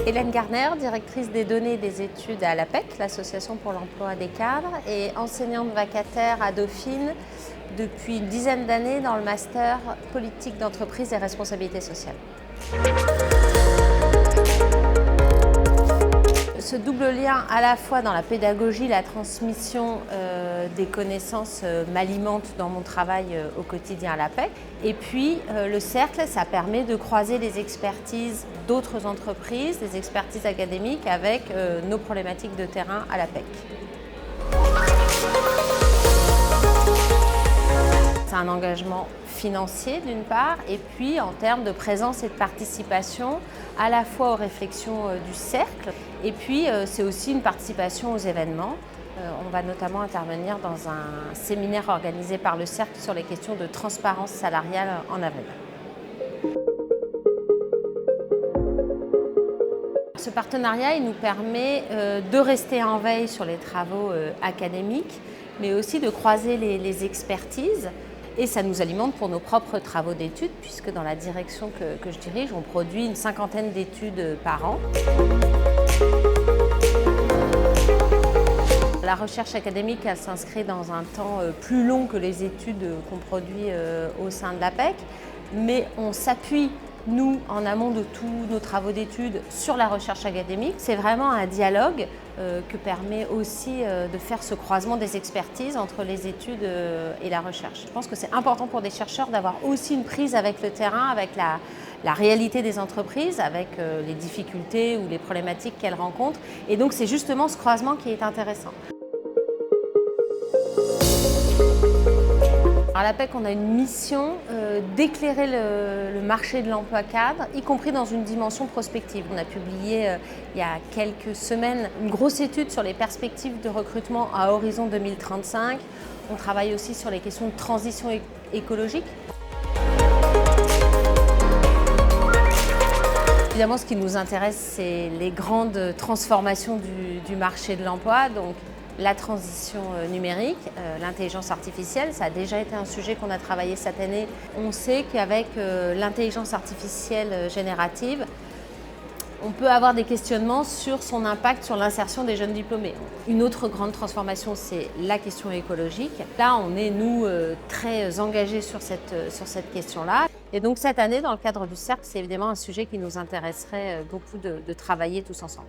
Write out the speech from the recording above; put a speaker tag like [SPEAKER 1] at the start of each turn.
[SPEAKER 1] Hélène Garner, directrice des données et des études à l'APEC, l'Association pour l'emploi des cadres, et enseignante vacataire à Dauphine depuis une dizaine d'années dans le master politique d'entreprise et responsabilité sociale. Ce double lien à la fois dans la pédagogie, la transmission des connaissances m'alimente dans mon travail au quotidien à l'APEC. Et puis le cercle, ça permet de croiser les expertises d'autres entreprises, des expertises académiques avec nos problématiques de terrain à l'APEC. C'est un engagement financier d'une part, et puis en termes de présence et de participation à la fois aux réflexions du cercle, et puis c'est aussi une participation aux événements. On va notamment intervenir dans un séminaire organisé par le cercle sur les questions de transparence salariale en avril. Ce partenariat il nous permet de rester en veille sur les travaux académiques, mais aussi de croiser les expertises. Et ça nous alimente pour nos propres travaux d'études, puisque dans la direction que je dirige, on produit une cinquantaine d'études par an. La recherche académique, elle s'inscrit dans un temps plus long que les études qu'on produit au sein de l'APEC, mais on s'appuie, nous, en amont de tous nos travaux d'études, sur la recherche académique. C'est vraiment un dialogue que permet aussi de faire ce croisement des expertises entre les études et la recherche. Je pense que c'est important pour des chercheurs d'avoir aussi une prise avec le terrain, avec la réalité des entreprises, avec les difficultés ou les problématiques qu'elles rencontrent. Et donc c'est justement ce croisement qui est intéressant. À l'APEC, on a une mission d'éclairer le marché de l'emploi cadre, y compris dans une dimension prospective. On a publié il y a quelques semaines une grosse étude sur les perspectives de recrutement à horizon 2035. On travaille aussi sur les questions de transition écologique. Évidemment, ce qui nous intéresse, c'est les grandes transformations du marché de l'emploi. Donc, la transition numérique, l'intelligence artificielle, ça a déjà été un sujet qu'on a travaillé cette année. On sait qu'avec l'intelligence artificielle générative, on peut avoir des questionnements sur son impact sur l'insertion des jeunes diplômés. Une autre grande transformation, c'est la question écologique. Là, on est, nous, très engagés sur cette question-là. Et donc cette année, dans le cadre du cercle, c'est évidemment un sujet qui nous intéresserait beaucoup de travailler tous ensemble.